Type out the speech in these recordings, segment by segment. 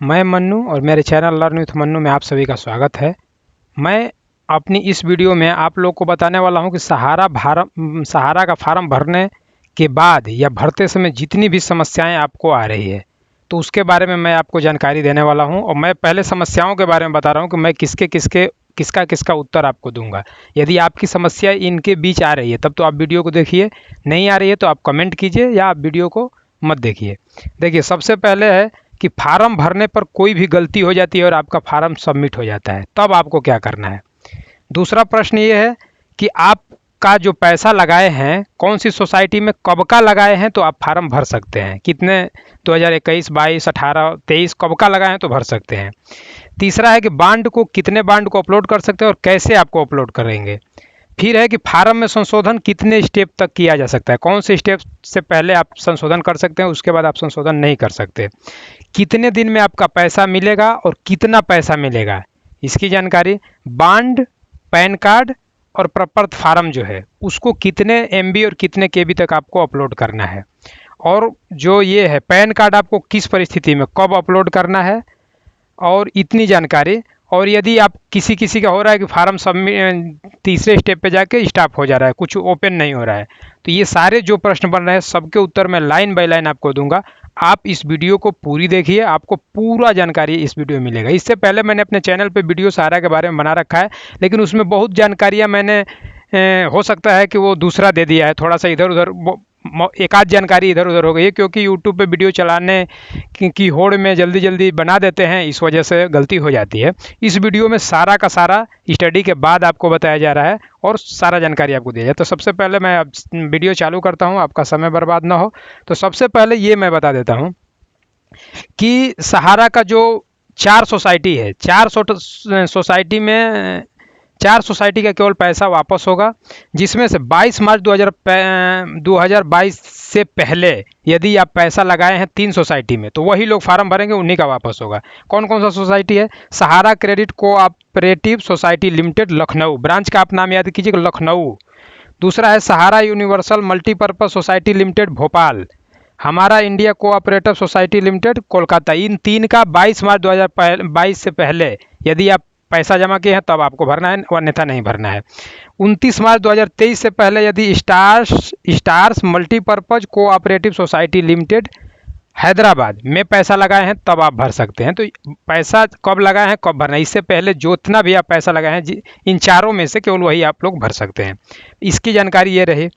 मैं मन्नू और मेरे चैनल लर्न विथ मन्नू में आप सभी का स्वागत है। मैं अपनी इस वीडियो में आप लोग को बताने वाला हूं कि सहारा का फार्म भरने के बाद या भरते समय जितनी भी समस्याएं आपको आ रही है तो उसके बारे में मैं आपको जानकारी देने वाला हूं। और मैं पहले समस्याओं के बारे में बता रहा हूं कि मैं किसका उत्तर आपको दूंगा। यदि आपकी समस्या इनके बीच आ रही है तब तो आप वीडियो को देखिए, नहीं आ रही है तो आप कमेंट कीजिए या आप वीडियो को मत देखिए। देखिए, सबसे पहले है कि फार्म भरने पर कोई भी गलती हो जाती है और आपका फार्म सबमिट हो जाता है, तब आपको क्या करना है। दूसरा प्रश्न ये है कि आपका जो पैसा लगाए हैं कौन सी सोसाइटी में कब का लगाए हैं तो आप फार्म भर सकते हैं, कितने 2021, 22, 18, 23 कब का लगाए हैं तो भर सकते हैं। तीसरा है कि कितने बांड को अपलोड कर सकते हैं और कैसे आपको अपलोड करेंगे। फिर है कि फार्म में संशोधन कितने स्टेप तक किया जा सकता है, कौन से स्टेप से पहले आप संशोधन कर सकते हैं, उसके बाद आप संशोधन नहीं कर सकते। कितने दिन में आपका पैसा मिलेगा और कितना पैसा मिलेगा, इसकी जानकारी। बांड, पैन कार्ड और प्रपत्र फार्म जो है उसको कितने एमबी और कितने केबी तक आपको अपलोड करना है। और जो ये है पैन कार्ड आपको किस परिस्थिति में कब अपलोड करना है, और इतनी जानकारी। और यदि आप किसी का हो रहा है कि फार्म सबमिट तीसरे स्टेप पे जाके स्टॉप हो जा रहा है, कुछ ओपन नहीं हो रहा है, तो ये सारे जो प्रश्न बन रहे हैं सबके उत्तर मैं लाइन बाय लाइन आपको दूंगा। आप इस वीडियो को पूरी देखिए, आपको पूरा जानकारी इस वीडियो में मिलेगा। इससे पहले मैंने अपने चैनल पे वीडियो सहारा के बारे में बना रखा है, लेकिन उसमें बहुत जानकारियाँ मैंने हो सकता है कि वो दूसरा दे दिया है, थोड़ा सा इधर उधर एक आध जानकारी इधर उधर हो गई है, क्योंकि यूट्यूब पे वीडियो चलाने की होड़ में जल्दी जल्दी बना देते हैं, इस वजह से गलती हो जाती है। इस वीडियो में सारा का सारा स्टडी के बाद आपको बताया जा रहा है और सारा जानकारी आपको दिया जाए। तो सबसे पहले मैं अब वीडियो चालू करता हूँ, आपका समय बर्बाद ना हो। तो सबसे पहले ये मैं बता देता हूँ कि सहारा का जो 4 सोसाइटी है, 4 सोसाइटी का केवल पैसा वापस होगा, जिसमें से 22 मार्च 2022 से पहले यदि आप पैसा लगाए हैं 3 सोसाइटी में तो वही लोग फार्म भरेंगे, उन्हीं का वापस होगा। कौन कौन सा सोसाइटी है? Sahara credit cooperative society limited Lucknow, branch का आप नाम याद कीजिएगा, लखनऊ। दूसरा है Sahara universal multipurpose society limited Bhopal, Hamara India cooperative society limited Kolkata. इन 3 का 22 मार्च 2022 से पहले यदि आप पैसा जमा किए हैं तब आपको भरना है, अन्यथा नहीं भरना है। 29 मार्च 2023 से पहले यदि stars multipurpose cooperative society limited Hyderabad में पैसा लगाए हैं तब आप भर सकते हैं। तो पैसा कब लगाए हैं, कब भरना है, इससे पहले जितना भी आप पैसा लगाए हैं इन चारों में से केवल वही आप लोग भर सकते हैं। इसकी जानकारी ये रही।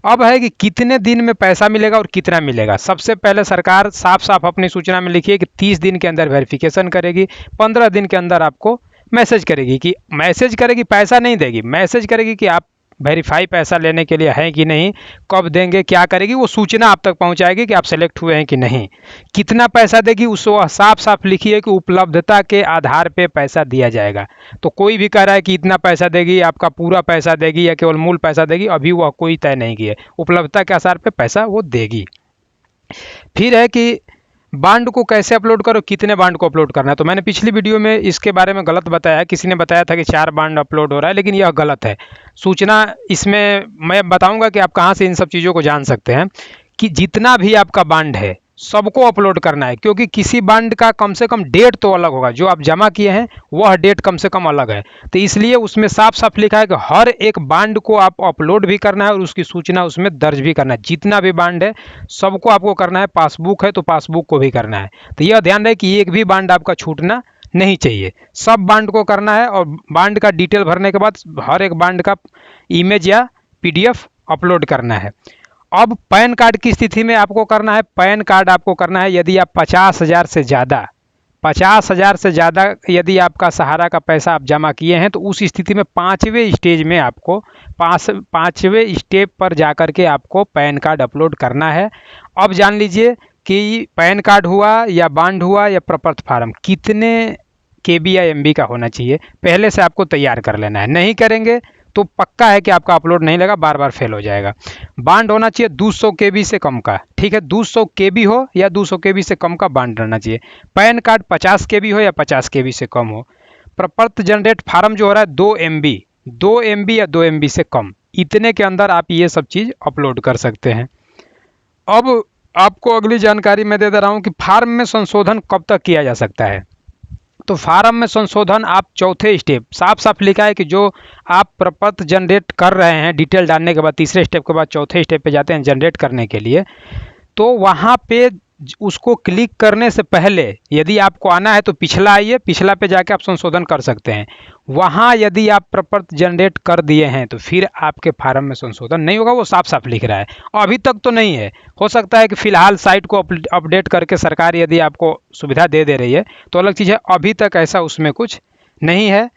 अब है कि कितने दिन में पैसा मिलेगा और कितना मिलेगा। सबसे पहले सरकार साफ साफ अपनी सूचना में लिखी है कि 30 दिन के अंदर वेरिफिकेशन करेगी, 15 दिन के अंदर आपको मैसेज करेगी, पैसा नहीं देगी, मैसेज करेगी कि आप वेरीफाई पैसा लेने के लिए हैं कि नहीं, कब देंगे, क्या करेगी, वो सूचना आप तक पहुंचाएगी कि आप सेलेक्ट हुए हैं कि नहीं। कितना पैसा देगी उसको साफ साफ लिखी है कि उपलब्धता के आधार पे पैसा दिया जाएगा। तो कोई भी कह रहा है कि इतना पैसा देगी, आपका पूरा पैसा देगी या केवल मूल पैसा देगी, अभी वह कोई तय नहीं किया। उपलब्धता के आधार पे पैसा वो देगी। फिर है कि बांड को कैसे अपलोड करो, कितने बांड को अपलोड करना है। तो मैंने पिछली वीडियो में इसके बारे में गलत बताया, किसी ने बताया था कि 4 बांड अपलोड हो रहा है, लेकिन यह गलत है। सूचना इसमें मैं बताऊंगा कि आप कहां से इन सब चीज़ों को जान सकते हैं कि जितना भी आपका बांड है सबको अपलोड करना है, क्योंकि किसी बांड का कम से कम डेट तो अलग होगा, जो आप जमा किए हैं वह डेट कम से कम अलग है। तो इसलिए उसमें साफ साफ लिखा है कि हर एक बांड को आप अपलोड भी करना है और उसकी सूचना उसमें दर्ज भी करना है। जितना भी बांड है सबको आपको करना है, पासबुक है तो पासबुक को भी करना है। तो यह ध्यान रहे कि एक भी बांड आपका छूटना नहीं चाहिए, सब बांड को करना है। और बांड का डिटेल भरने के बाद हर एक बांड का इमेज या पीडीएफ अपलोड करना है। अब पैन कार्ड की स्थिति में आपको करना है, पैन कार्ड आपको करना है यदि आप 50,000 से ज़्यादा यदि आपका सहारा का पैसा आप जमा किए हैं तो उस स्थिति में 5वें स्टेज में आपको 5वें स्टेप पर जाकर के आपको पैन कार्ड अपलोड करना है। अब जान लीजिए कि पैन कार्ड हुआ या बांड हुआ या प्रपत्र फार्म कितने केबी या एमबी का होना चाहिए, पहले से आपको तैयार कर लेना है। नहीं करेंगे तो पक्का है कि आपका अपलोड नहीं लगा, बार बार फेल हो जाएगा। बांड होना चाहिए 200 केबी से कम का, ठीक है, 200 केबी हो या 200 केबी से कम का बांड रहना चाहिए। पैन कार्ड 50 केबी हो या 50 केबी से कम हो। प्रपत्र जनरेट फार्म जो हो रहा है 2 एमबी या 2 एमबी से कम, इतने के अंदर आप ये सब चीज़ अपलोड कर सकते हैं। अब आपको अगली जानकारी मैं दे दे रहा हूँ कि फार्म में संशोधन कब तक किया जा सकता है। तो फार्म में संशोधन आप चौथे स्टेप, साफ साफ लिखा है कि जो आप प्रपत्र जनरेट कर रहे हैं डिटेल डालने के बाद, तीसरे स्टेप के बाद चौथे स्टेप पे जाते हैं जनरेट करने के लिए, तो वहाँ पे उसको क्लिक करने से पहले यदि आपको आना है तो पिछला आइए, पिछला पे जाके आप संशोधन कर सकते हैं। वहाँ यदि आप प्रपत्र जनरेट कर दिए हैं तो फिर आपके फार्म में संशोधन नहीं होगा, वो साफ साफ लिख रहा है। अभी तक तो नहीं है, हो सकता है कि फिलहाल साइट को अपडेट करके सरकार यदि आपको सुविधा दे रही है तो अलग चीज़ है, अभी तक ऐसा उसमें कुछ नहीं है।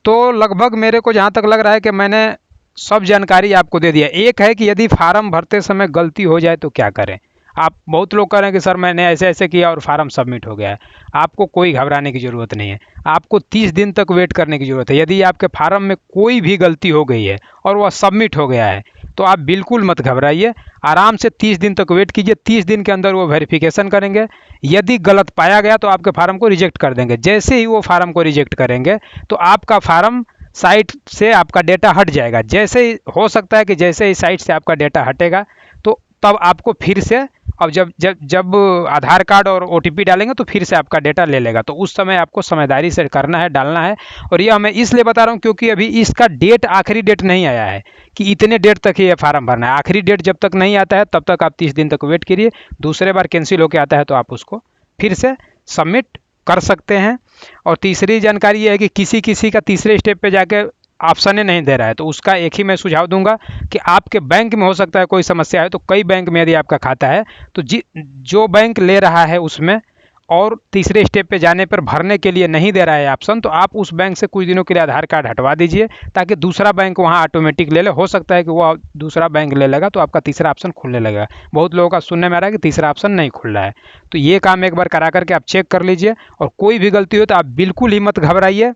तो लगभग मेरे को जहाँ तक लग रहा है कि मैंने सब जानकारी आपको दे दिया। एक है कि यदि फार्म भरते समय गलती हो जाए तो क्या करें। आप बहुत लोग कह रहे हैं कि सर मैंने ऐसे ऐसे किया और फार्म सबमिट हो गया है। आपको कोई घबराने की ज़रूरत नहीं है, आपको 30 दिन तक वेट करने की ज़रूरत है। यदि आपके फार्म में कोई भी गलती हो गई है और वह सबमिट हो गया है तो आप बिल्कुल मत घबराइए, आराम से 30 दिन तक वेट कीजिए। 30 दिन के अंदर वो वेरिफिकेशन करेंगे, यदि गलत पाया गया तो आपके फार्म को रिजेक्ट कर देंगे। जैसे ही वो फार्म को रिजेक्ट करेंगे तो आपका फार्म साइट से आपका डेटा हट जाएगा। जैसे ही हो सकता है कि जैसे ही साइट से आपका डेटा हटेगा तो तब आपको फिर से, अब जब जब जब आधार कार्ड और OTP डालेंगे तो फिर से आपका डेटा ले लेगा। तो उस समय आपको समझदारी से करना है, डालना है। और यह मैं इसलिए बता रहा हूँ क्योंकि अभी इसका डेट, आखिरी डेट नहीं आया है कि इतने डेट तक ही ये फार्म भरना है। आखिरी डेट जब तक नहीं आता है तब तक आप 30 दिन तक वेट करिए। दूसरे बार कैंसिल होकर आता है तो आप उसको फिर से सबमिट कर सकते हैं। और तीसरी जानकारी ये है कि किसी किसी का तीसरे स्टेप पे जाके ऑप्शन ही नहीं दे रहा है, तो उसका एक ही मैं सुझाव दूंगा कि आपके बैंक में हो सकता है कोई समस्या है। तो कई बैंक में यदि आपका खाता है तो जो बैंक ले रहा है उसमें और तीसरे स्टेप पे जाने पर भरने के लिए नहीं दे रहा है ऑप्शन, तो आप उस बैंक से कुछ दिनों के लिए आधार कार्ड हटवा दीजिए ताकि दूसरा बैंक वहाँ ऑटोमेटिक ले ले। हो सकता है कि वो दूसरा बैंक ले लेगा तो आपका तीसरा ऑप्शन खुलने लगेगा। बहुत लोगों का सुनने में आ रहा है कि तीसरा ऑप्शन नहीं खुल रहा है, तो ये काम एक बार करा करके आप चेक कर लीजिए। और कोई भी गलती हो तो आप बिल्कुल ही मत घबराइए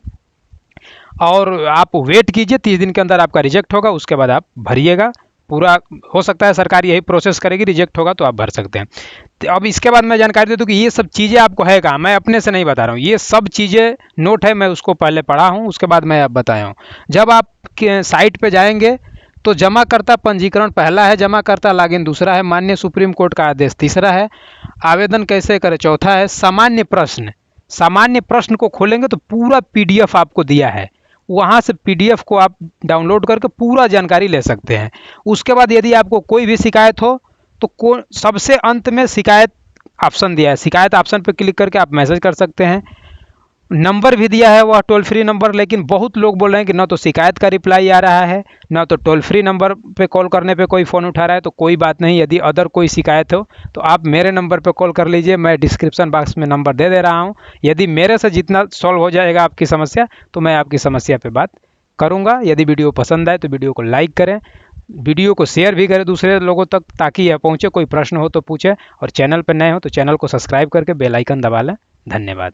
और आप वेट कीजिए। 30 दिन के अंदर आपका रिजेक्ट होगा, उसके बाद आप भरिएगा। पूरा हो सकता है सरकार यही प्रोसेस करेगी, रिजेक्ट होगा तो आप भर सकते हैं। तो अब इसके बाद मैं जानकारी दे दूं कि ये सब चीज़ें आपको है कहाँ, मैं अपने से नहीं बता रहा हूँ, ये सब चीज़ें नोट है, मैं उसको पहले पढ़ा हूँ उसके बाद मैं अब बताया हूँ। जब आप साइट पे जाएंगे तो जमाकर्ता पंजीकरण पहला है, जमाकर्ता लॉगिन दूसरा है, माननीय सुप्रीम कोर्ट का आदेश तीसरा है, आवेदन कैसे करें चौथा है, सामान्य प्रश्न, सामान्य प्रश्न को खोलेंगे तो पूरा PDF आपको दिया है, वहाँ से PDF को आप डाउनलोड करके पूरा जानकारी ले सकते हैं। उसके बाद यदि आपको कोई भी शिकायत हो तो सबसे अंत में शिकायत ऑप्शन दिया है, शिकायत ऑप्शन पर क्लिक करके आप मैसेज कर सकते हैं। नंबर भी दिया है वह टोल फ्री नंबर, लेकिन बहुत लोग बोल रहे हैं कि ना तो शिकायत का रिप्लाई आ रहा है ना तो टोल फ्री नंबर पे कॉल करने पे कोई फ़ोन उठा रहा है। तो कोई बात नहीं, यदि अदर कोई शिकायत हो तो आप मेरे नंबर पे कॉल कर लीजिए, मैं डिस्क्रिप्शन बॉक्स में नंबर दे रहा हूँ। यदि मेरे से जितना सॉल्व हो जाएगा आपकी समस्या तो मैं आपकी समस्या पर बात करूँगा। यदि वीडियो पसंद आए तो वीडियो को लाइक करें, वीडियो को शेयर भी करें दूसरे लोगों तक ताकि यह पहुँचे। कोई प्रश्न हो तो पूछे और चैनल पर नए हो तो चैनल को सब्सक्राइब करके बेल आइकन दबा लें। धन्यवाद।